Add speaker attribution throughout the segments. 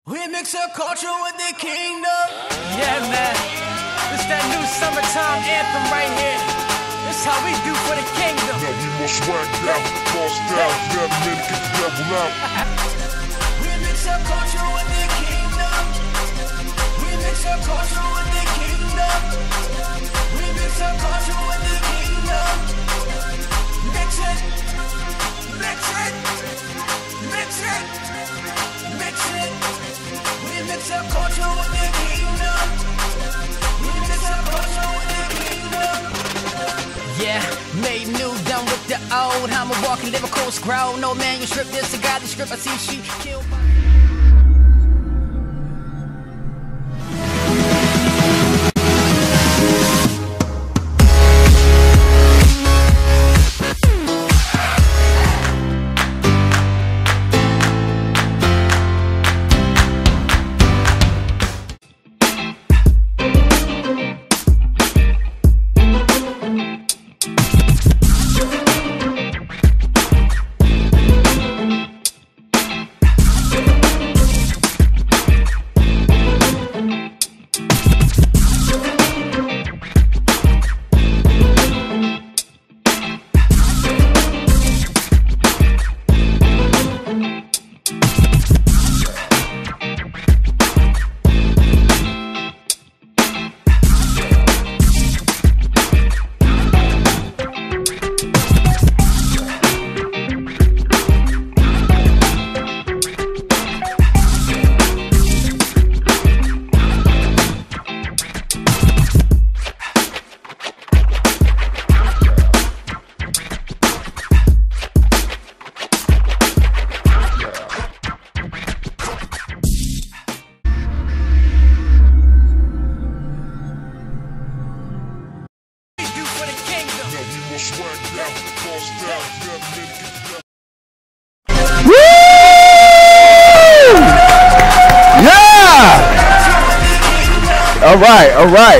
Speaker 1: We mix our culture with the kingdom.
Speaker 2: Yeah, man. It's that new summertime anthem right here. This how we do for the kingdom.
Speaker 3: Now we must swag down, toss down, let men get the devil out.
Speaker 1: We mix our culture with the kingdom. We mix our culture with the kingdom. We mix our culture with the kingdom. Mix it, mix it, mix it, mix it. We mix our culture with the kingdom. We mix our culture with the kingdom.
Speaker 2: Yeah, made new, done with the old. I'm a walking lyrical scroll. No manuscript, this a guy, the script. I see she killed by...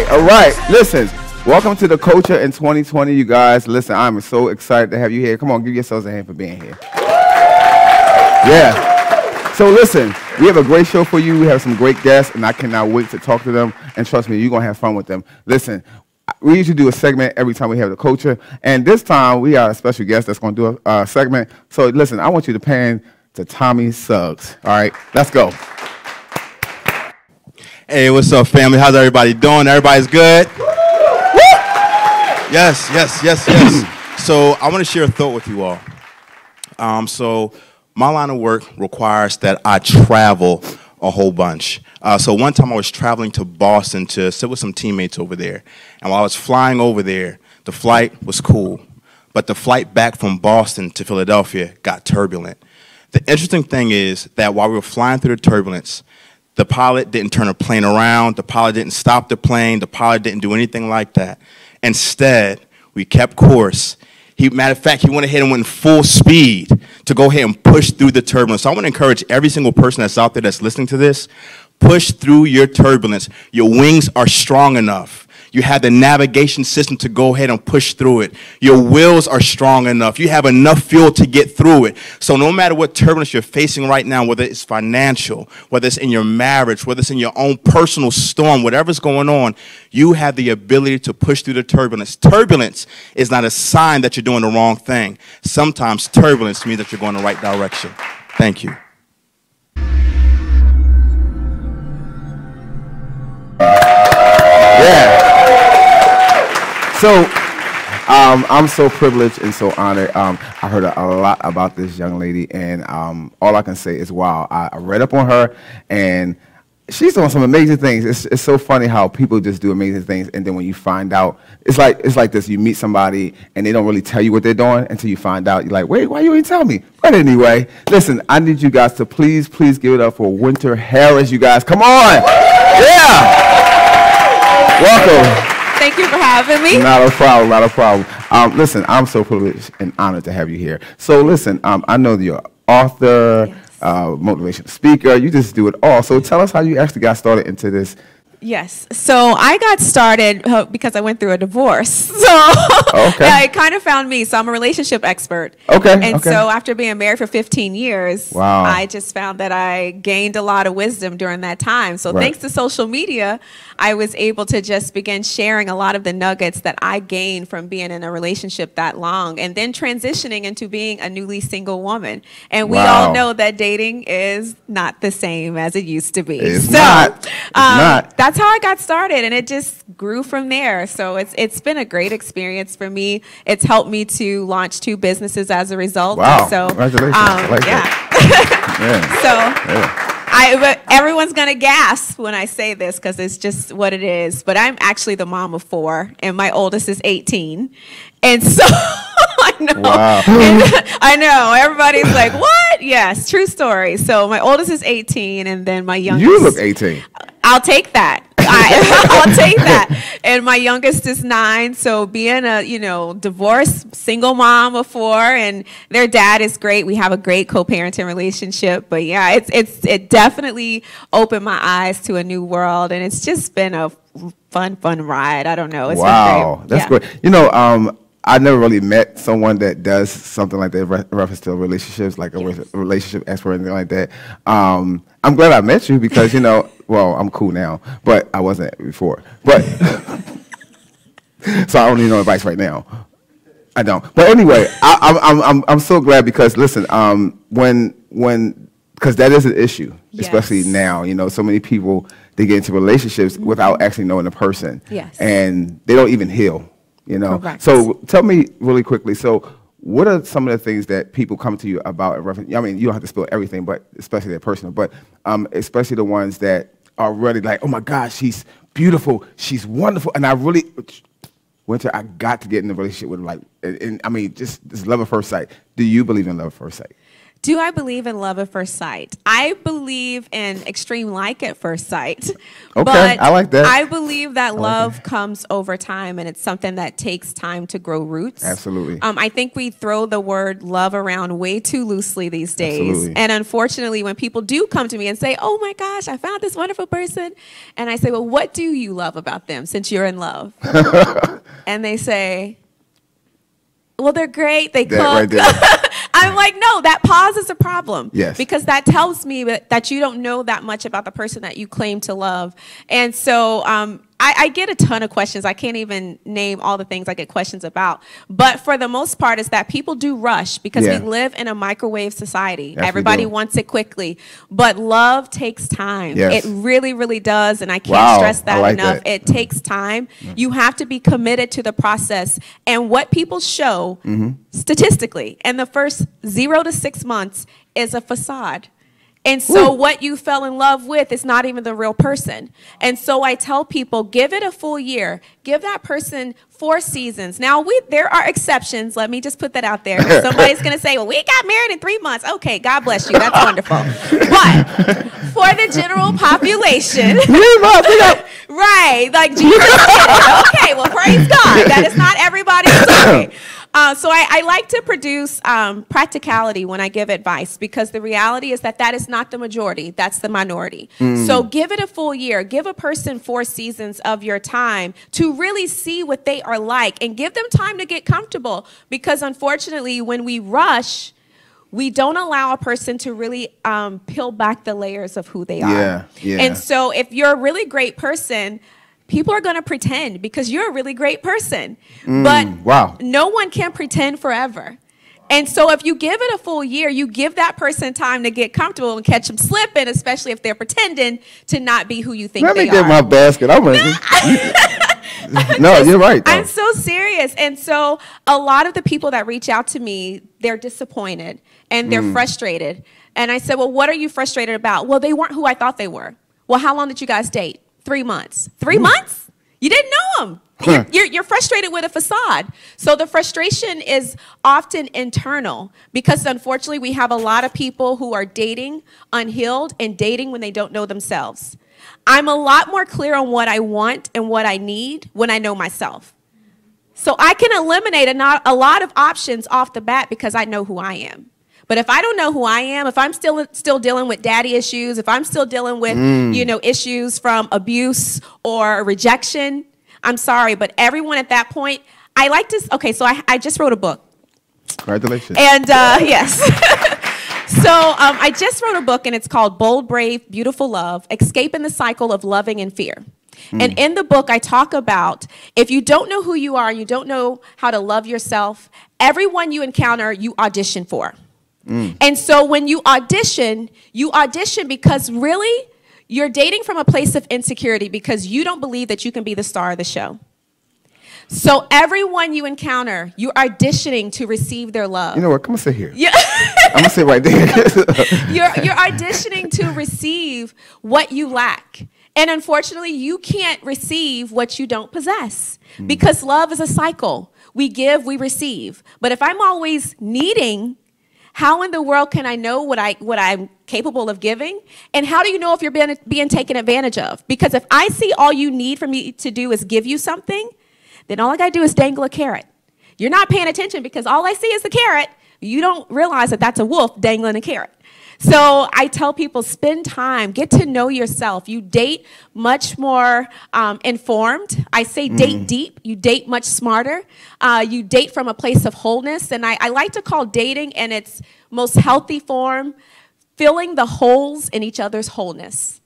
Speaker 4: All right. Listen, welcome to the Culture in 2020, you guys. Listen, I'm so excited to have you here. Come on, give yourselves a hand for being here. Yeah. So listen, we have a great show for you. We have some great guests, and I cannot wait to talk to them. And trust me, you're going to have fun with them. Listen, we usually do a segment every time we have the Culture. And this time, we got a special guest that's going to do a segment. So listen, I want you to pan to Tommy Suggs. All right, let's go.
Speaker 5: Hey, what's up, family? How's everybody doing? Everybody's good? Yes. So I want to share a thought with you all. So my line of work requires that I travel a whole bunch. So one time I was traveling to Boston to sit with some teammates over there. And while I was flying over there, the flight was cool. But the flight back from Boston to Philadelphia got turbulent. The interesting thing is that while we were flying through the turbulence, the pilot didn't turn the plane around. The pilot didn't stop the plane. The pilot didn't do anything like that. Instead, we kept course. Matter of fact, he went ahead and went full speed to go ahead and push through the turbulence. So I want to encourage every single person that's out there that's listening to this, push through your turbulence. Your wings are strong enough. You have the navigation system to go ahead and push through it. Your wheels are strong enough. You have enough fuel to get through it. So no matter what turbulence you're facing right now, whether it's financial, whether it's in your marriage, whether it's in your own personal storm, whatever's going on, you have the ability to push through the turbulence. Turbulence is not a sign that you're doing the wrong thing. Sometimes turbulence means that you're going the right direction. Thank you.
Speaker 4: Yeah. So, I'm so privileged and so honored. I heard a lot about this young lady, and all I can say is, wow. I read up on her, and she's doing some amazing things. It's so funny how people just do amazing things, and then when you find out, it's like this. You meet somebody, and they don't really tell you what they're doing until you find out. You're like, wait, why you ain't tell me? But anyway, listen, I need you guys to please give it up for Winter Harris, you guys. Come on. Yeah. Welcome.
Speaker 6: Thank you for having me.
Speaker 4: Not a problem. Listen, I'm so privileged and honored to have you here. So listen, I know that you're an author,
Speaker 6: yes.
Speaker 4: Motivational speaker. You just do it all. So tell us how you actually got started into this
Speaker 6: Yes. So I got started because I went through a divorce. So it kind of found me. So I'm a relationship expert. And so after being married for 15 years, I just found that I gained a lot of wisdom during that time. So thanks to social media, I was able to just begin sharing a lot of the nuggets that I gained from being in a relationship that long and then transitioning into being a newly single woman. And we all know that dating is not the same as it used to be.
Speaker 4: It's not.
Speaker 6: That's how I got started, and it just grew from there. So it's been a great experience for me. It's helped me to launch 2 businesses as a result.
Speaker 4: Wow!
Speaker 6: So,
Speaker 4: congratulations! I like
Speaker 6: that. Everyone's gonna gasp when I say this because it's just what it is. But I'm actually the mom of 4, and my oldest is 18, and so. I know. Wow. I know. Everybody's like, what? Yes, true story. So my oldest is 18, and then my youngest.
Speaker 4: You look 18.
Speaker 6: I'll take that. I'll take that. And my youngest is 9. So being a, divorced single mom of 4, and their dad is great. We have a great co-parenting relationship. But yeah, it definitely opened my eyes to a new world, and it's just been a fun ride. I don't know. It's been great.
Speaker 4: That's great. I never really met someone that does something like that in reference to relationships, like a relationship expert or anything like that. I'm glad I met you because, well, I'm cool now, but I wasn't before. But so I don't need no advice right now. I don't. But anyway, I'm so glad because listen, because that is an issue, especially now. So many people, they get into relationships without actually knowing the person, and they don't even heal.
Speaker 6: Correct.
Speaker 4: So tell me really quickly. So what are some of the things that people come to you about? I mean, you don't have to spill everything, but especially their personal, but especially the ones that are really like, oh my gosh, she's beautiful, she's wonderful, and I really, Winter, I got to get in a relationship with her. Like, and I mean, just this love at first sight. Do you believe in love at first sight?
Speaker 6: Do I believe in love at first sight? I believe in extreme like at first sight.
Speaker 4: Okay,
Speaker 6: but
Speaker 4: I like that.
Speaker 6: I believe that love comes over time, and it's something that takes time to grow roots.
Speaker 4: Absolutely.
Speaker 6: I think we throw the word love around way too loosely these days.
Speaker 4: Absolutely.
Speaker 6: And unfortunately, when people do come to me and say, oh my gosh, I found this wonderful person, and I say, well, what do you love about them since you're in love? And they say, well, they're great, they cook. Right there. I'm like, no, that pause is a problem.
Speaker 4: Yes.
Speaker 6: Because that tells me that you don't know that much about the person that you claim to love. And so I get a ton of questions. I can't even name all the things I get questions about. But for the most part, it's that people do rush because we live in a microwave society. Yes, everybody wants it quickly. But love takes time. Yes. It really, really does. And I can't stress that enough. It takes time. You have to be committed to the process. And what people show statistically in the first 0 to 6 months is a facade. And so what you fell in love with is not even the real person. And so I tell people, give it a full year. Give that person 4 seasons. Now, there are exceptions. Let me just put that out there. Somebody's going to say, well, we got married in 3 months. Okay, God bless you. That's wonderful. But for the general population,
Speaker 4: 3 months,
Speaker 6: right, like Jesus did it. Okay, well, praise God. That is not everybody's story. So I like to produce practicality when I give advice because the reality is that is not the majority. That's the minority. So give it a full year. Give a person 4 seasons of your time to really see what they are like and give them time to get comfortable because unfortunately when we rush, we don't allow a person to really peel back the layers of who they are. Yeah. And so if you're a really great person, people are going to pretend because you're a really great person. But no one can pretend forever. And so if you give it a full year, you give that person time to get comfortable and catch them slipping, especially if they're pretending to not be who you think they are.
Speaker 4: Let me get my basket. I'm ready. No, you're right, though.
Speaker 6: I'm so serious. And so a lot of the people that reach out to me, they're disappointed and they're frustrated. And I said, well, what are you frustrated about? Well, they weren't who I thought they were. Well, how long did you guys date? 3 months. 3 months? You didn't know them. You're frustrated with a facade. So the frustration is often internal because unfortunately we have a lot of people who are dating unhealed and dating when they don't know themselves. I'm a lot more clear on what I want and what I need when I know myself. So I can eliminate a lot of options off the bat because I know who I am. But if I don't know who I am, if I'm still dealing with daddy issues, if I'm still dealing with, issues from abuse or rejection, I'm sorry, but everyone at that point, I like to, okay, so I just wrote a book.
Speaker 4: Congratulations.
Speaker 6: And yes. So I just wrote a book, and it's called Bold, Brave, Beautiful Love, Escaping the Cycle of Loving and Fear. And in the book, I talk about if you don't know who you are, you don't know how to love yourself, everyone you encounter, you audition for. And so when you audition because really you're dating from a place of insecurity because you don't believe that you can be the star of the show. So everyone you encounter, you're auditioning to receive their love.
Speaker 4: You know what? Come on, sit here.
Speaker 6: Yeah.
Speaker 4: I'm going to sit right there.
Speaker 6: You're auditioning to receive what you lack. And unfortunately, you can't receive what you don't possess because love is a cycle. We give, we receive. But if I'm always needing, how in the world can I know what I'm capable of giving? And how do you know if you're being taken advantage of? Because if I see all you need for me to do is give you something, then all I got to do is dangle a carrot. You're not paying attention because all I see is the carrot. You don't realize that that's a wolf dangling a carrot. So I tell people, spend time, get to know yourself. You date much more informed. I say date deep. You date much smarter. You date from a place of wholeness. And I like to call dating in its most healthy form, filling the holes in each other's wholeness.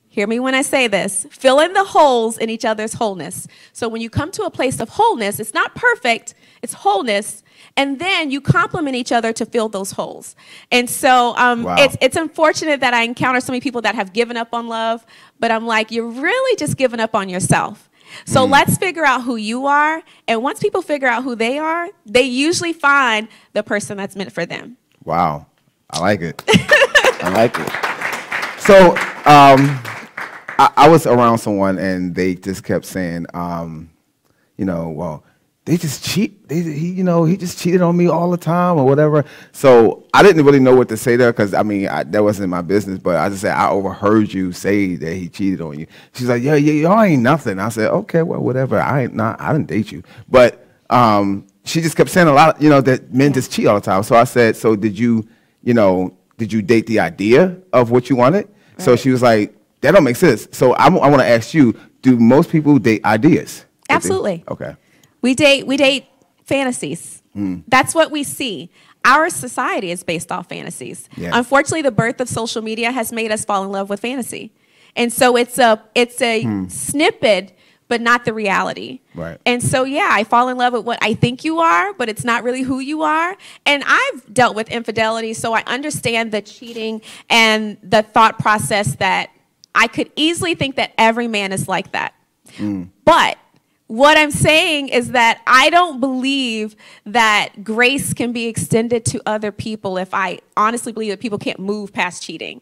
Speaker 6: Hear me when I say this. Fill in the holes in each other's wholeness. So when you come to a place of wholeness, it's not perfect, it's wholeness. And then you complement each other to fill those holes. And so it's unfortunate that I encounter so many people that have given up on love, but I'm like, you're really just giving up on yourself. So let's figure out who you are. And once people figure out who they are, they usually find the person that's meant for them.
Speaker 4: Wow. I like it. I like it. So I was around someone, and they just kept saying, well, they just cheat. He just cheated on me all the time or whatever. So I didn't really know what to say there because, that wasn't my business. But I just said, I overheard you say that he cheated on you. She's like, yeah, y'all ain't nothing. I said, okay, well, whatever. I didn't date you. But she just kept saying a lot, that men just cheat all the time. So I said, so did you date the idea of what you wanted? Right. So she was like, that don't make sense. So I want to ask you, do most people date ideas?
Speaker 6: Absolutely.
Speaker 4: Okay.
Speaker 6: We date fantasies. That's what we see. Our society is based off fantasies. Yeah. Unfortunately, the birth of social media has made us fall in love with fantasy. And so it's a snippet, but not the reality.
Speaker 4: Right.
Speaker 6: And so, yeah, I fall in love with what I think you are, but it's not really who you are. And I've dealt with infidelity, so I understand the cheating and the thought process that I could easily think that every man is like that. But what I'm saying is that I don't believe that grace can be extended to other people if I honestly believe that people can't move past cheating.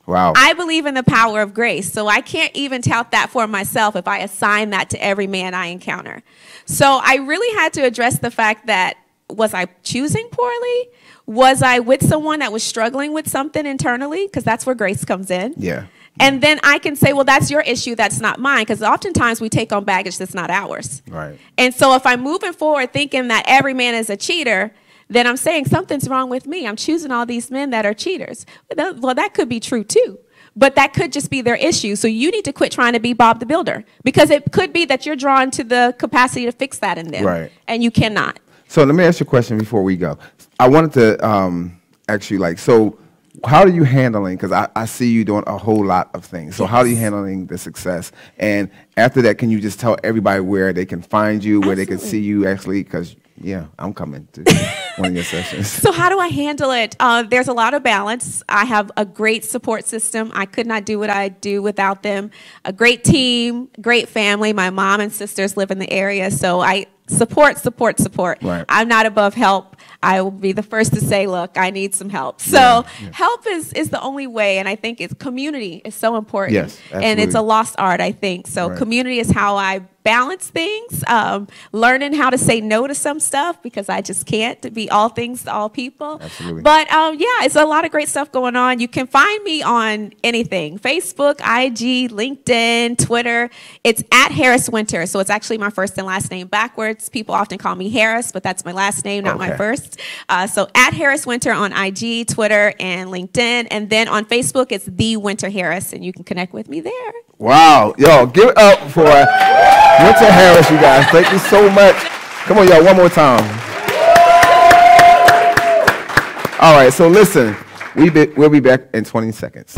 Speaker 4: Wow.
Speaker 6: I believe in the power of grace, so I can't even tout that for myself if I assign that to every man I encounter. So I really had to address the fact that, was I choosing poorly? Was I with someone that was struggling with something internally? Because that's where grace comes in.
Speaker 4: Yeah.
Speaker 6: And then I can say, well, that's your issue, that's not mine, because oftentimes we take on baggage that's not ours.
Speaker 4: Right.
Speaker 6: And so if I'm moving forward thinking that every man is a cheater, then I'm saying something's wrong with me. I'm choosing all these men that are cheaters. Well, that could be true too, but that could just be their issue. So you need to quit trying to be Bob the Builder, because it could be that you're drawn to the capacity to fix that in them.
Speaker 4: Right.
Speaker 6: And you cannot.
Speaker 4: So let me ask you a question before we go. I wanted to ask you, so how are you handling, because I see you doing a whole lot of things. So how are you handling the success? And after that, can you just tell everybody where they can find you, where they can see you actually? Because, yeah, I'm coming to one of your sessions.
Speaker 6: So how do I handle it? There's a lot of balance. I have a great support system. I could not do what I do without them. A great team, great family. My mom and sisters live in the area, so I support.
Speaker 4: Right.
Speaker 6: I'm not above help. I will be the first to say, look, I need some help. So help is the only way, and I think community is so important.
Speaker 4: Yes, absolutely.
Speaker 6: And it's a lost art, I think. So community is how I balance things, learning how to say no to some stuff, because I just can't be all things to all people.
Speaker 4: Absolutely.
Speaker 6: But yeah, it's a lot of great stuff going on. You can find me on anything: Facebook, IG, LinkedIn, Twitter. It's at Harris Winter, so it's actually my first and last name backwards. words. People often call me Harris, but that's my last name, not my
Speaker 4: Okay.
Speaker 6: first. So at Harris Winter on IG, Twitter, and LinkedIn. And then on Facebook, it's The Winter Harris, and you can connect with me there.
Speaker 4: Wow. Yo, give it up for Winter Harris, you guys. Thank you so much. Come on, y'all, one more time. All right, so listen, we'll be back in 20 seconds.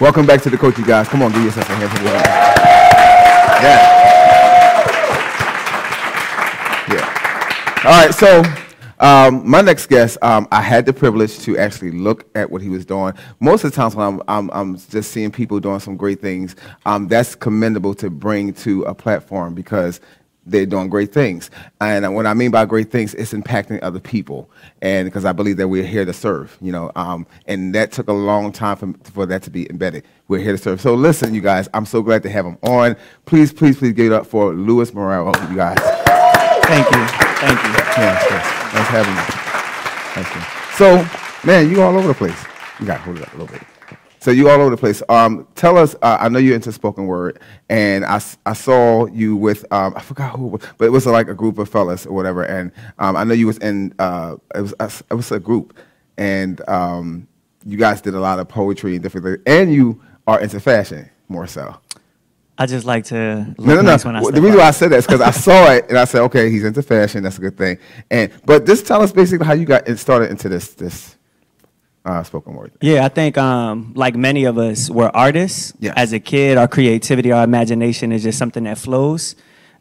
Speaker 4: Welcome back to the coach, you guys. Come on, give yourself a hand for the Yeah. All right, so my next guest, I had the privilege to actually look at what he was doing. Most of the times when I'm just seeing people doing some great things, that's commendable to bring to a platform because they're doing great things. And what I mean by great things, it's impacting other people. And because I believe that we're here to serve, you know, and that took a long time for that to be embedded. We're here to serve. So listen, you guys, I'm so glad to have him on. Please, please, please give it up for Louis Marrero, you guys.
Speaker 7: Thank you. Thank you.
Speaker 4: Yes. Nice having you. Thank you. So, man, you all over the place. You got to hold it up a little bit. So you all over the place. Tell us, I know you're into spoken word, and I saw you with, I forgot who, but it was like a group of fellas or whatever, and I know you was in, it was a group, and you guys did a lot of poetry and different things, and you are into fashion, more so.
Speaker 7: I just like to look
Speaker 4: No.
Speaker 7: nice when I step
Speaker 4: The reason
Speaker 7: out.
Speaker 4: why I said that is because I saw it, and I said, okay, he's into fashion, that's a good thing. But just tell us basically how you got started into this spoken word.
Speaker 7: Yeah, I think like many of us, we're artists.
Speaker 4: Yes.
Speaker 7: As a kid, our creativity, our imagination is just something that flows.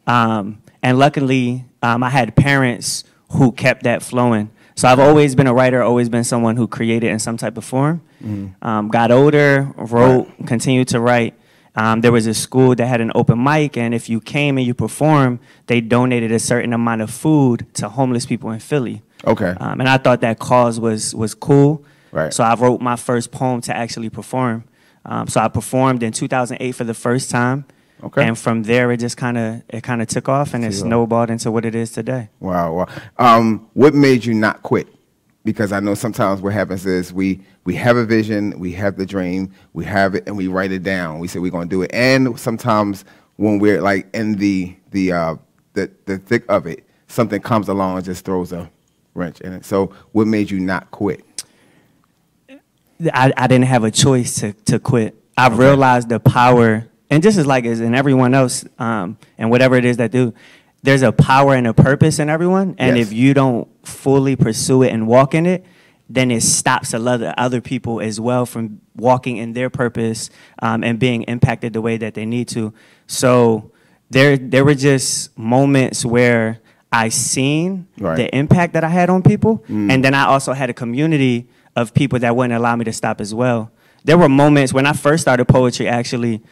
Speaker 7: And luckily, I had parents who kept that flowing. So I've always been a writer, always been someone who created in some type of form. Got older, wrote, continued to write. There was a school that had an open mic, and if you came and you performed, they donated a certain amount of food to homeless people in Philly.
Speaker 4: Okay.
Speaker 7: And I thought that cause was cool.
Speaker 4: Right.
Speaker 7: So I wrote my first poem to actually perform. So I performed in 2008 for the first time.
Speaker 4: Okay.
Speaker 7: And from there, it just kind of took off, and it snowballed into what it is today.
Speaker 4: Wow. What made you not quit? Because I know sometimes what happens is we have a vision, we have the dream, we have it, and we write it down. We say we're going to do it. And sometimes when we're like in the thick of it, something comes along and just throws a wrench in it. So what made you not quit?
Speaker 7: I didn't have a choice to quit. I realized the power, and just as like as in everyone else, and whatever it is that do, there's a power and a purpose in everyone. And
Speaker 4: Yes.
Speaker 7: if you don't fully pursue it and walk in it, then it stops a lot of other people as well from walking in their purpose and being impacted the way that they need to. So there were just moments where I seen the impact that I had on people, and then I also had a community of people that wouldn't allow me to stop as well. There were moments when I first started poetry, actually,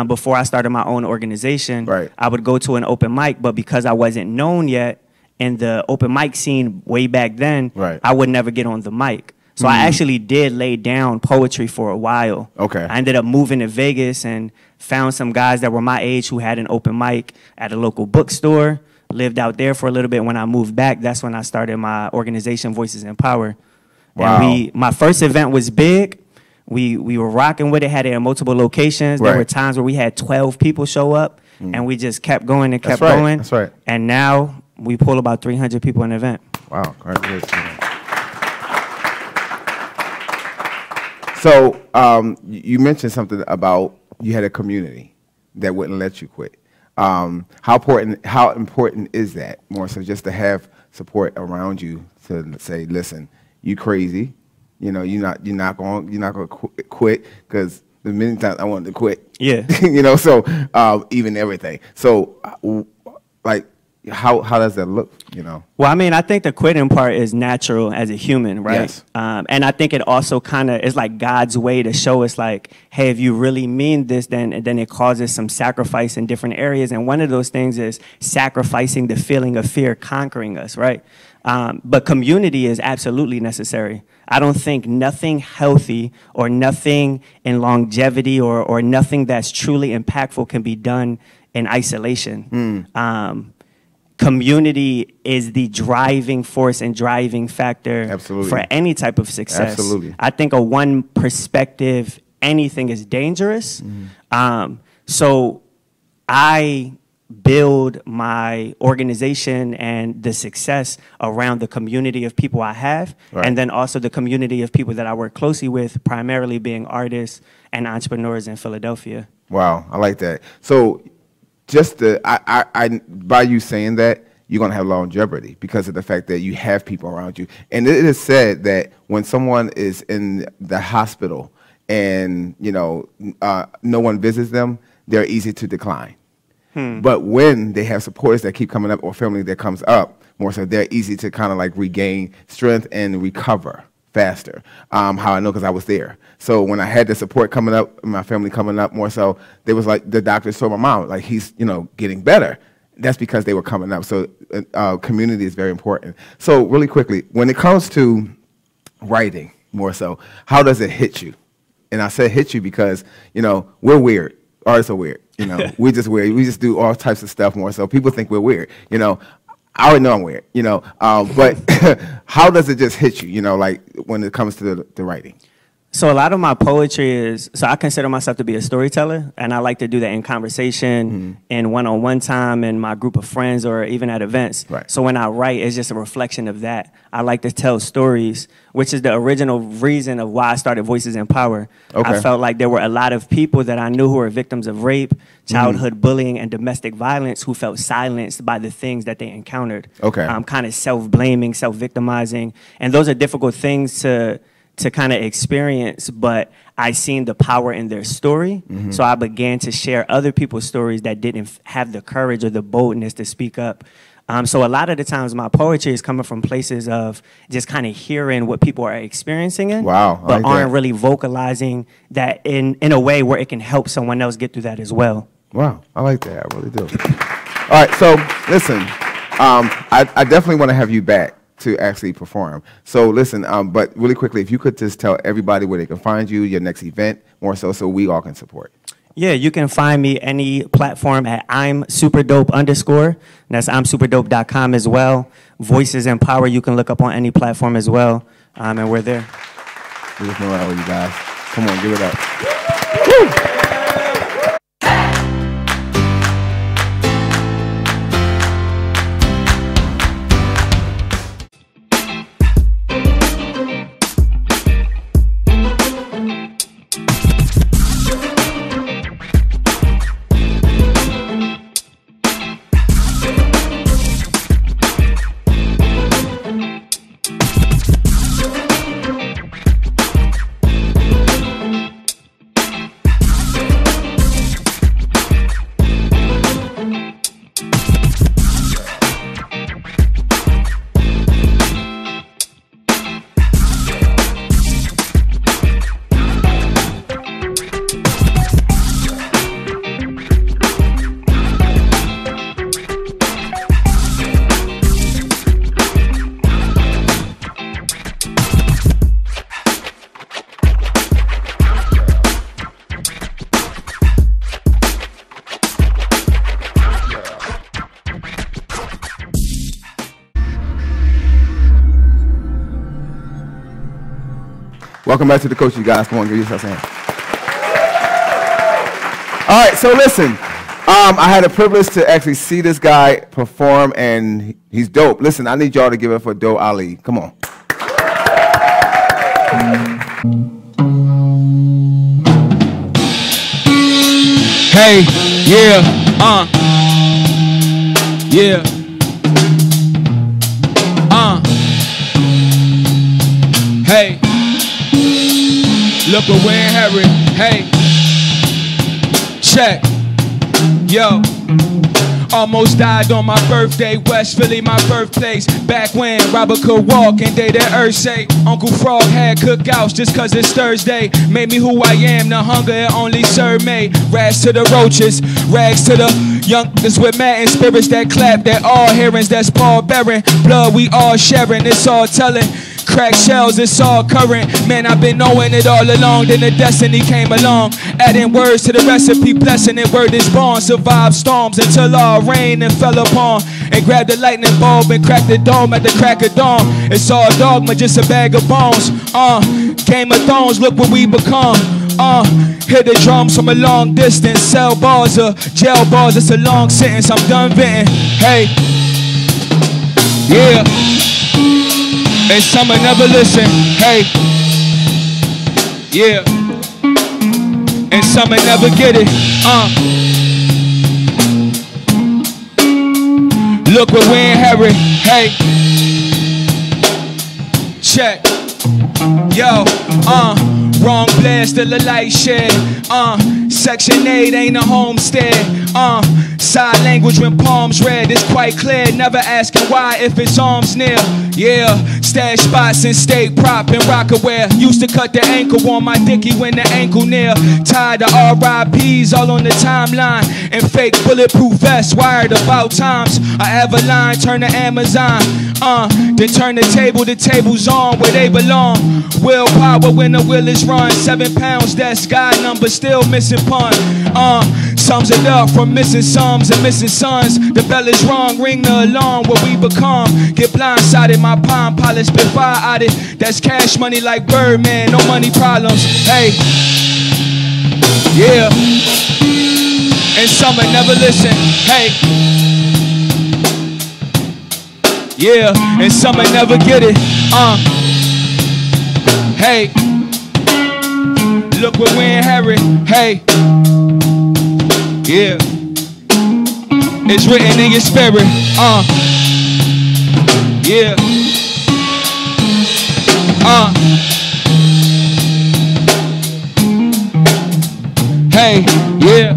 Speaker 7: before I started my own organization, I would go to an open mic, but because I wasn't known yet in the open mic scene way back then, I would never get on the mic. So I actually did lay down poetry for a while.
Speaker 4: Okay.
Speaker 7: I ended up moving to Vegas and found some guys that were my age who had an open mic at a local bookstore, lived out there for a little bit. When I moved back, that's when I started my organization, Voices in Power.
Speaker 4: Wow.
Speaker 7: And my first event was big. We were rocking with it, had it in multiple locations. There were times where we had 12 people show up, and we just kept going and kept going.
Speaker 4: That's right.
Speaker 7: And now we pull about 300 people in an event.
Speaker 4: Wow, congratulations. So you mentioned something about you had a community that wouldn't let you quit. How important is that? More so just to have support around you to say, listen, you crazy, you know, you're not going to quit, because the many times I wanted to quit.
Speaker 7: Yeah.
Speaker 4: You know, so even everything. So like, how does that look, you know?
Speaker 7: Well, I mean, I think the quitting part is natural as a human, right?
Speaker 4: Yes.
Speaker 7: And I think it also kind of is like God's way to show us like, hey, if you really mean this, then it causes some sacrifice in different areas. And one of those things is sacrificing the feeling of fear conquering us, right? But community is absolutely necessary. I don't think nothing healthy or nothing in longevity or nothing that's truly impactful can be done in isolation. Community is the driving force and driving factor for any type of success. I think a one perspective, anything is dangerous. So I build my organization and the success around the community of people I have, and then also the community of people that I work closely with, primarily being artists and entrepreneurs in Philadelphia.
Speaker 4: Wow, I like that. So just by you saying that, you're going to have longevity because of the fact that you have people around you. And it is said that when someone is in the hospital and, you know, no one visits them, they're easy to decline. But when they have supporters that keep coming up or family that comes up, more so, they're easy to kind of like regain strength and recover faster. How I know, because I was there. So when I had the support coming up, my family coming up more so, they was like, the doctors told my mom, like, he's, you know, getting better. That's because they were coming up. So community is very important. So really quickly, when it comes to writing more so, how does it hit you? And I said hit you because, you know, we're weird. Artists are weird. You know, we're just weird. We just do all types of stuff more so. People think we're weird. You know, I already know I'm weird, you know, but how does it just hit you, you know, like when it comes to the writing?
Speaker 7: So a lot of my poetry is, so I consider myself to be a storyteller, and I like to do that in conversation, in one-on-one time, in my group of friends, or even at events. So when I write, it's just a reflection of that. I like to tell stories, which is the original reason of why I started Voices in Power. I felt like there were a lot of people that I knew who were victims of rape, childhood bullying, and domestic violence who felt silenced by the things that they encountered. Kind of self-blaming, self-victimizing, and those are difficult things to kind of experience, but I seen the power in their story. So I began to share other people's stories that didn't have the courage or the boldness to speak up. So a lot of the times my poetry is coming from places of just kind of hearing what people are experiencing it, but aren't really vocalizing that in a way where it can help someone else get through that as well.
Speaker 4: Wow, I like that, I really do. All right, so listen, I definitely want to have you back to actually perform. So listen, but really quickly, if you could just tell everybody where they can find you, your next event, more so we all can support.
Speaker 7: Yeah, you can find me any platform at I'mSuperDope_. And that's I'mSuperDope.com as well. Voices in Power, you can look up on any platform as well, and we're there.
Speaker 4: We're looking around with you guys. Come on, give it up. Woo! Welcome back to the coach, you guys. Come on, give yourself a hand. All right, so listen, I had the privilege to actually see this guy perform, and he's dope. Listen, I need y'all to give it for Doe Ali. Come on.
Speaker 8: Hey, yeah, yeah. Hey, look what we inherit. Hey, check, yo. Almost died on my birthday, West Philly, my birthplace. Back when Robert could walk and they the earth say Uncle Frog had cookouts just cause it's Thursday. Made me who I am, the hunger it only served me. Rags to the roaches, rags to the youngsters with mad spirits that clap, that all hearings, that's Paul bearing. Blood we all sharing, it's all telling. Crack shells, it's all current. Man, I've been knowing it all along. Then the destiny came along, adding words to the recipe, blessing it. Word is born. Survived storms until all rain and fell upon. And grabbed the lightning bulb and cracked the dome at the crack of dawn. It's all dogma, just a bag of bones. Game of Thrones, look what we become. Hit the drums from a long distance. Cell bars or jail bars, it's a long sentence. I'm done venting. Hey, yeah. And some will never listen. Hey, yeah. And some will never get it. Look what we inherit. Hey, check. Yo, wrong blast, still a light shed. Section 8 ain't a homestead. Side language when palms read, it's quite clear. Never asking why if it's arms near. Yeah, stash spots and state prop and rockaware. Used to cut the ankle on my dicky when the ankle near. Tired of RIPs all on the timeline. And fake bulletproof vests wired about times. I have a line, turn to Amazon. Then turn the tables on where they belong. Willpower when the will is run. 7 pounds, that's God number, still missing pun. Sums it up from missing sums and missing sons. The bell is rung, ring the alarm, what we become. Get blindsided, my palm polished before I out it. That's cash money like Birdman, no money problems. Hey, yeah. And some will never listen. Hey, yeah. And some will never get it. Hey, look what we inherit. Hey, yeah. It's written in your spirit. Yeah. Hey, yeah.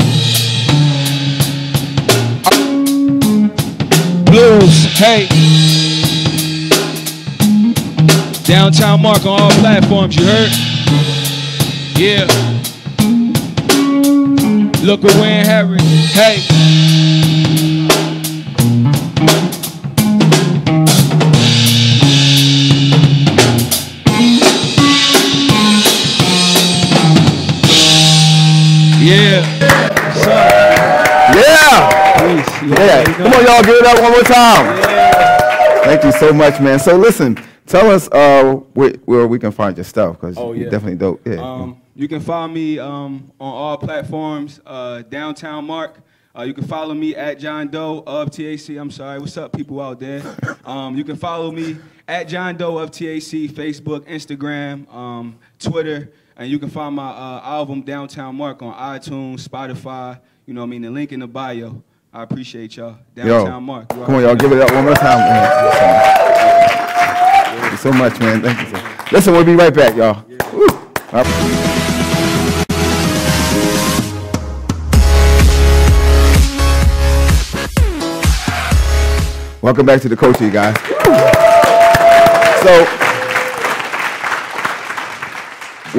Speaker 8: Blues, hey. Downtown Mark on all platforms, you heard? Yeah. Look what we inherit. Hey. Yeah.
Speaker 4: Yeah. Come on, y'all, give it up one more time. Yeah. Thank you so much, man. So listen, tell us where we can find your stuff, because you're definitely dope. Yeah.
Speaker 8: You can follow me on all platforms, Downtown Mark. You can follow me at John Doe of TAC. I'm sorry, what's up, people out there? You can follow me at John Doe of TAC, Facebook, Instagram, Twitter. And you can find my album, Downtown Mark, on iTunes, Spotify. You know what I mean? The link in the bio. I appreciate y'all. Downtown Mark.
Speaker 4: Come on, y'all, give it up one more time, man. Thank you so much, man. Thank you so much. Listen, we'll be right back, y'all. Yeah. Welcome back to the Culture, you guys. So,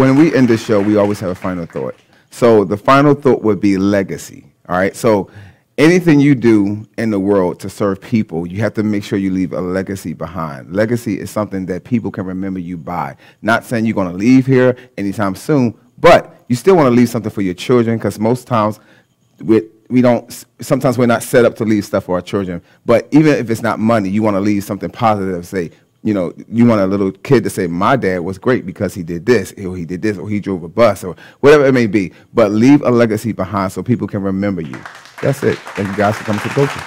Speaker 4: when we end this show, we always have a final thought. So the final thought would be legacy, all right? So anything you do in the world to serve people, you have to make sure you leave a legacy behind. Legacy is something that people can remember you by. Not saying you're going to leave here anytime soon, but you still want to leave something for your children, because most times sometimes we're not set up to leave stuff for our children. But even if it's not money, you want to leave something positive, say, you know, you want a little kid to say, my dad was great because he did this, or he did this, or he drove a bus, or whatever it may be. But leave a legacy behind so people can remember you. That's it. Thank you guys for coming to the Culture.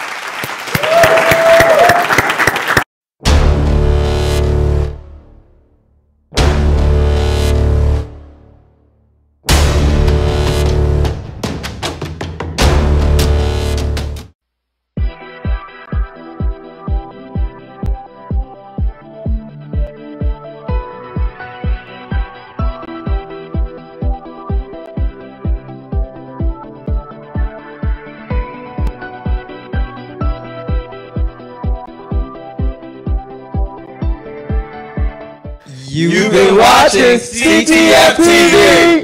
Speaker 1: You've been watching CTF TV.